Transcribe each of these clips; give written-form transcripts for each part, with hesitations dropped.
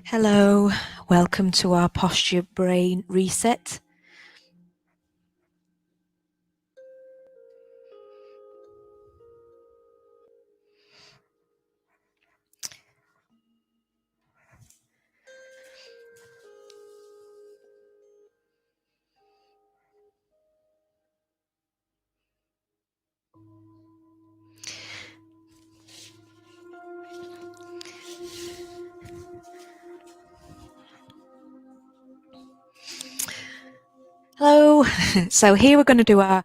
Hello, welcome to our posture brain reset. Hello, so here we're going to do our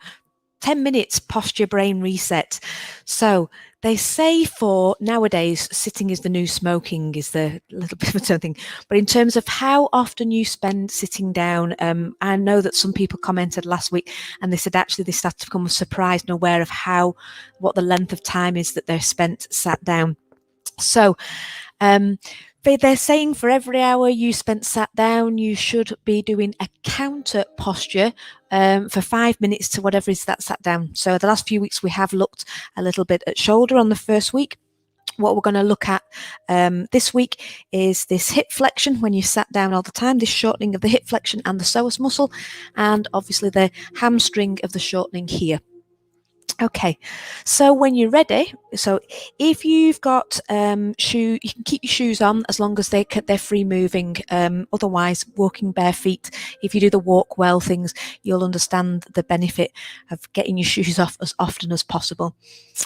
10 minutes posture brain reset. So they say for nowadays, sitting is the new smoking is the little bit of something. But in terms of how often you spend sitting down, I know that some people commented last week and they said actually they started to become surprised and aware of what the length of time is that they're spent sat down. So they're saying for every hour you spent sat down, you should be doing a counter posture for 5 minutes to whatever is that sat down. So the last few weeks we have looked a little bit at shoulder on the first week. What we're going to look at this week is this hip flexion when you sat down all the time, this shortening of the hip flexion and the psoas muscle, and obviously the hamstring of the shortening here. Okay, so when you're ready, so if you've got you can keep your shoes on as long as they're free moving. Otherwise, walking bare feet, if you do the walk well things, you'll understand the benefit of getting your shoes off as often as possible.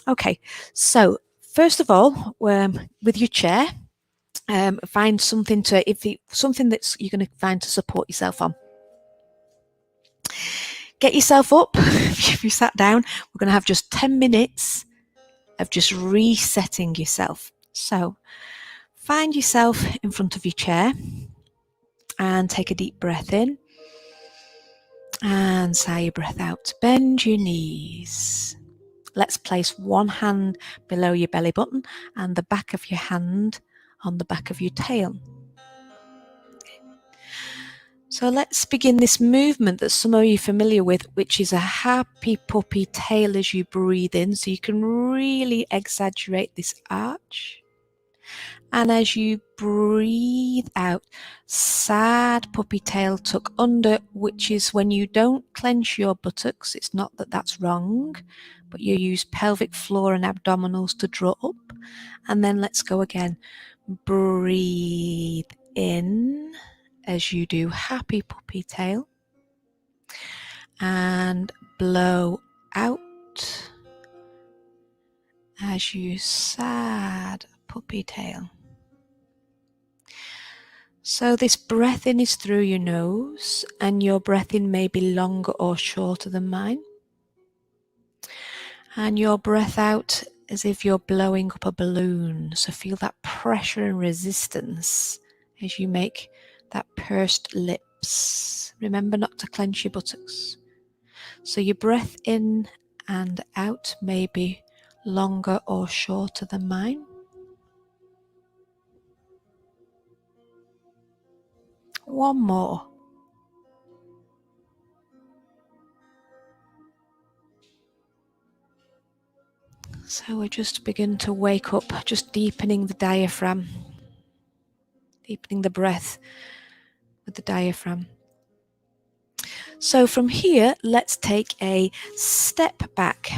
Okay, so first of all, with your chair, find something something that's you're going to find to support yourself on. Get yourself up. If you sat down, we're going to have just 10 minutes of just resetting yourself. So find yourself in front of your chair and take a deep breath in and sigh your breath out. Bend your knees. Let's place one hand below your belly button and the back of your hand on the back of your tail. So let's begin this movement that some of you are familiar with, which is a happy puppy tail as you breathe in. So you can really exaggerate this arch. And as you breathe out, sad puppy tail tuck under, which is when you don't clench your buttocks. It's not that that's wrong, but you use pelvic floor and abdominals to draw up. And then let's go again. Breathe in as you do happy puppy tail, and blow out as you sad puppy tail. So this breath in is through your nose, and your breath in may be longer or shorter than mine. And your breath out as if you're blowing up a balloon. So feel that pressure and resistance as you make that pursed lips. Remember not to clench your buttocks. So your breath in and out may be longer or shorter than mine. One more. So we just begin to wake up, just deepening the diaphragm, deepening the breath with the diaphragm. So from here, let's take a step back.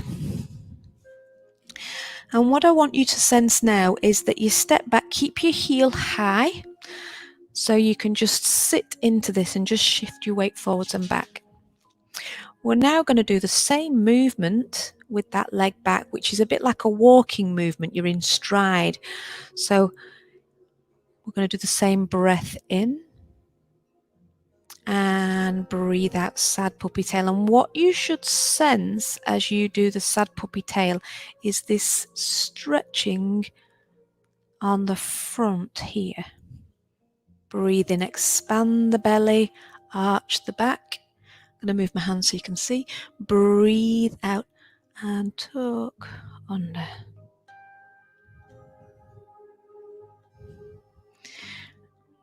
And what I want you to sense now is that you step back, keep your heel high, so you can just sit into this and just shift your weight forwards and back. We're now going to do the same movement with that leg back, which is a bit like a walking movement. You're in stride. So we're going to do the same breath in and breathe out, sad puppy tail. And what you should sense as you do the sad puppy tail is this stretching on the front here. Breathe in, expand the belly, arch the back. I'm going to move my hands so you can see. Breathe out and tuck under.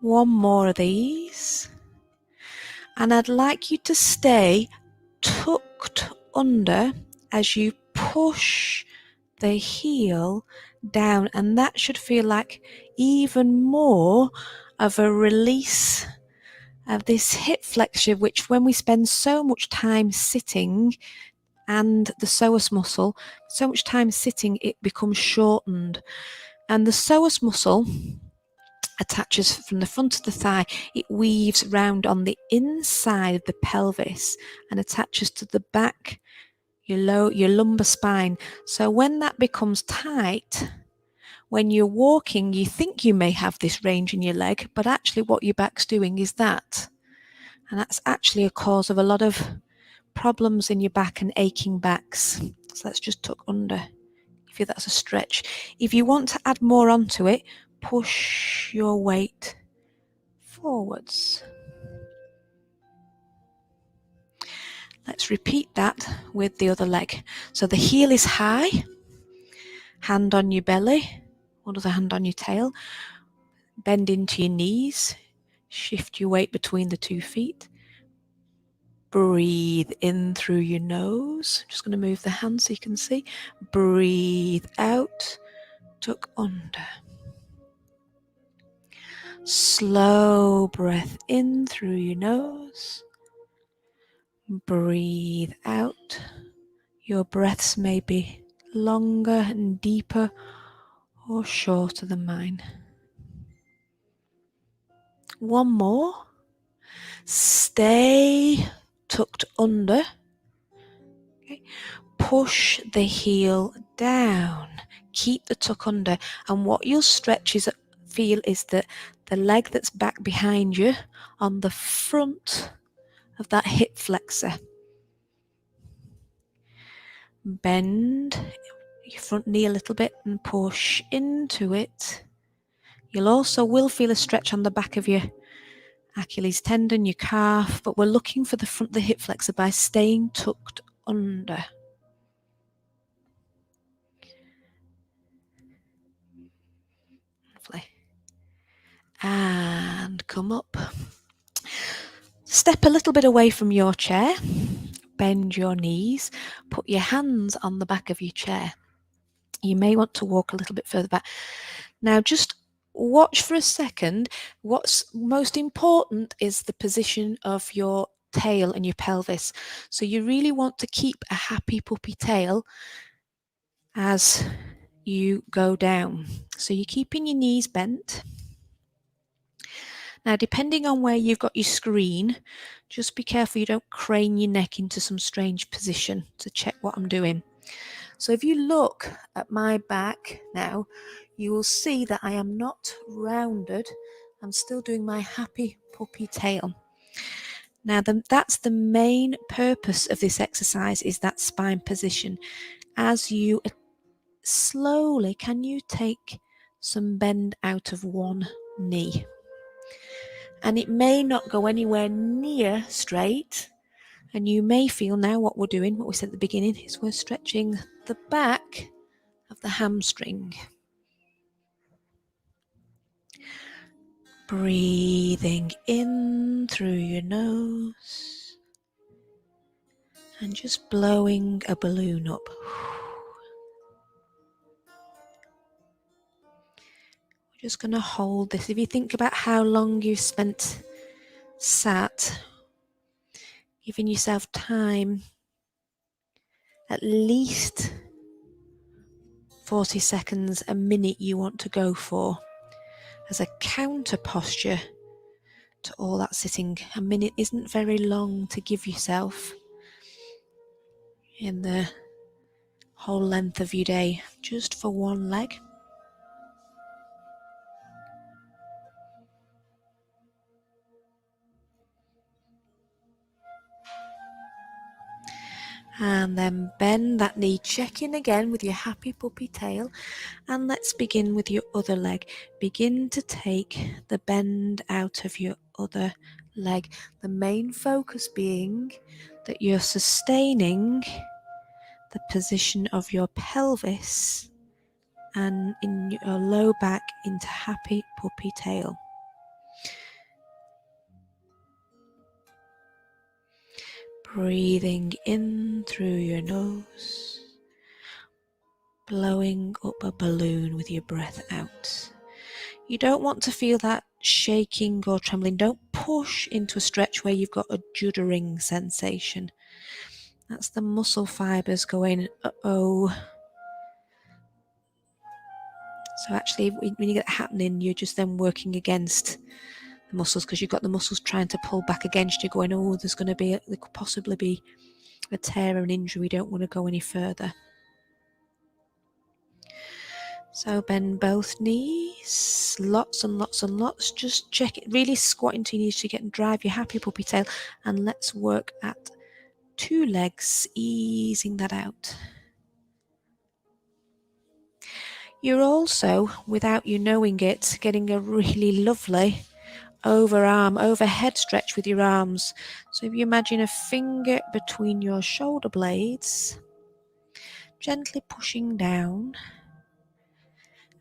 One more of these. And I'd like you to stay tucked under as you push the heel down, and that should feel like even more of a release of this hip flexure, which when we spend so much time sitting, and the psoas muscle, so much time sitting, it becomes shortened. And the psoas muscle attaches from the front of the thigh. It weaves round on the inside of the pelvis and attaches to the back, your lumbar spine. So when that becomes tight, when you're walking, you think you may have this range in your leg, but actually what your back's doing is that. And that's actually a cause of a lot of problems in your back and aching backs. So let's just tuck under. If that's a stretch. If you want to add more onto it, push your weight forwards. Let's repeat that with the other leg. So the heel is high, hand on your belly, one other hand on your tail, bend into your knees, shift your weight between the 2 feet. Breathe in through your nose. I'm just going to move the hand so you can see. Breathe out, tuck under. Slow breath in through your nose. Breathe out. Your breaths may be longer and deeper or shorter than mine. One more. Stay tucked under. Okay. Push the heel down. Keep the tuck under. And what you'll feel is that the leg that's back behind you on the front of that hip flexor. Bend your front knee a little bit and push into it. You'll also will feel a stretch on the back of your Achilles tendon, your calf, but we're looking for the front of the hip flexor by staying tucked under. Lovely. And come up. Step a little bit away from your chair. Bend your knees. Put your hands on the back of your chair. You may want to walk a little bit further back. Now just watch for a second. What's most important is the position of your tail and your pelvis. So you really want to keep a happy puppy tail as you go down. So you're keeping your knees bent. Now, depending on where you've got your screen, just be careful you don't crane your neck into some strange position to check what I'm doing. So if you look at my back now, you will see that I am not rounded. I'm still doing my happy puppy tail. Now, that's the main purpose of this exercise, is that spine position. As you slowly, can you take some bend out of one knee? And it may not go anywhere near straight. And you may feel now what we're doing, what we said at the beginning, is we're stretching the back of the hamstring. Breathing in through your nose and just blowing a balloon up. We're just going to hold this. If you think about how long you've spent sat, giving yourself time, at least 40 seconds, a minute you want to go for, as a counter posture to all that sitting. A minute isn't very long to give yourself in the whole length of your day, just for one leg. And then bend that knee, check in again with your happy puppy tail, and let's begin with your other leg. Begin to take the bend out of your other leg. The main focus being that you're sustaining the position of your pelvis and in your low back into happy puppy tail. Breathing in through your nose. blowing up a balloon with your breath out. You don't want to feel that shaking or trembling. Don't push into a stretch where you've got a juddering sensation. That's the muscle fibers going, uh-oh. So actually, when you get that happening, you're just then working against the muscles, because you've got the muscles trying to pull back against you, going, oh, there could possibly be a tear or an injury. We don't want to go any further. So bend both knees, lots and lots and lots. Just check it, really squat into your knees to get and drive your happy puppy tail. And let's work at 2 legs, easing that out. You're also, without you knowing it, getting a really lovely overhead stretch with your arms. So if you imagine a finger between your shoulder blades, gently pushing down,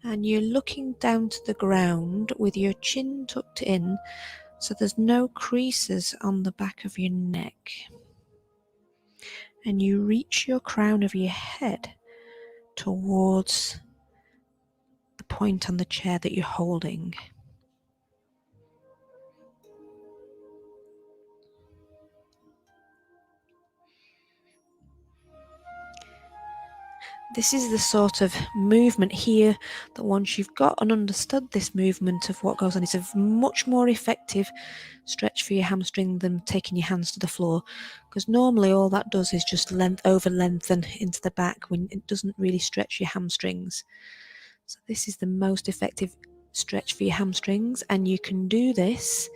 and you're looking down to the ground with your chin tucked in, so there's no creases on the back of your neck. And you reach your crown of your head towards the point on the chair that you're holding. This is the sort of movement here that once you've got and understood this movement of what goes on, it's a much more effective stretch for your hamstring than taking your hands to the floor, because normally all that does is just over lengthen into the back when it doesn't really stretch your hamstrings. So this is the most effective stretch for your hamstrings, and you can do this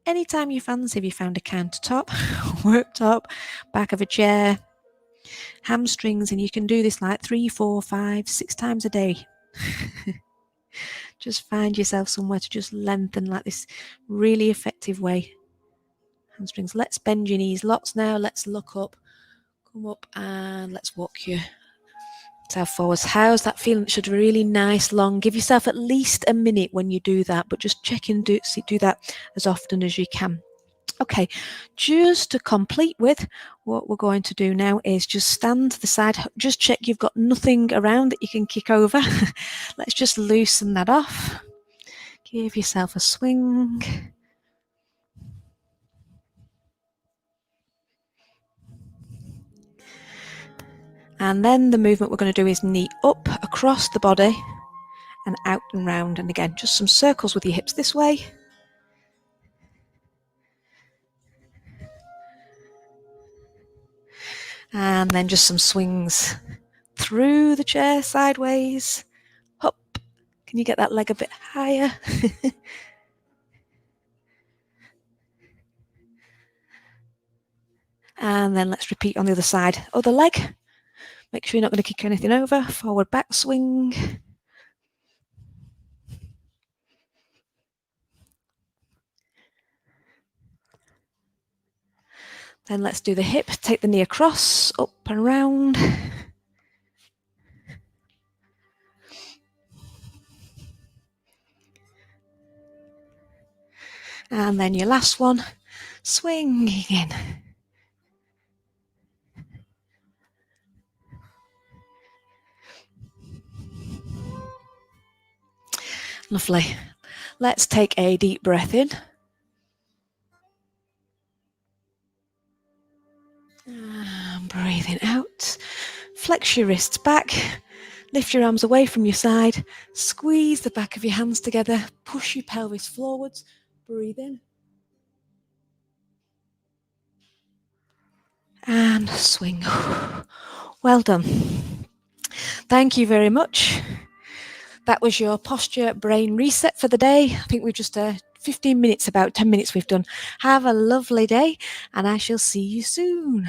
anytime you fancy. If you found a countertop, worktop, back of a chair, hamstrings, and you can do this like 3, 4, 5, 6 times a day. Just find yourself somewhere to just lengthen like this really effective way. Hamstrings. Let's bend your knees lots now. Let's look up, come up, and let's walk your self forwards. How's that feeling? It should be really nice, long. Give yourself at least a minute when you do that, but just check and do that as often as you can. Okay, just to complete with, what we're going to do now is just stand to the side. Just check you've got nothing around that you can kick over. Let's just loosen that off. Give yourself a swing. And then the movement we're going to do is knee up across the body and out and round. And again, just some circles with your hips this way. And then just some swings through the chair sideways. Up. Can you get that leg a bit higher? And then let's repeat on the other side. Other leg. Make sure you're not going to kick anything over. Forward back swing. Then let's do the hip. Take the knee across, up and around. And then your last one, swinging in. Lovely. Let's take a deep breath in. And breathing out. Flex your wrists back. Lift your arms away from your side. Squeeze the back of your hands together. Push your pelvis forwards. Breathe in. And swing. Well done. Thank you very much. That was your posture brain reset for the day. I think we've just 15 minutes, about 10 minutes we've done. Have a lovely day, and I shall see you soon.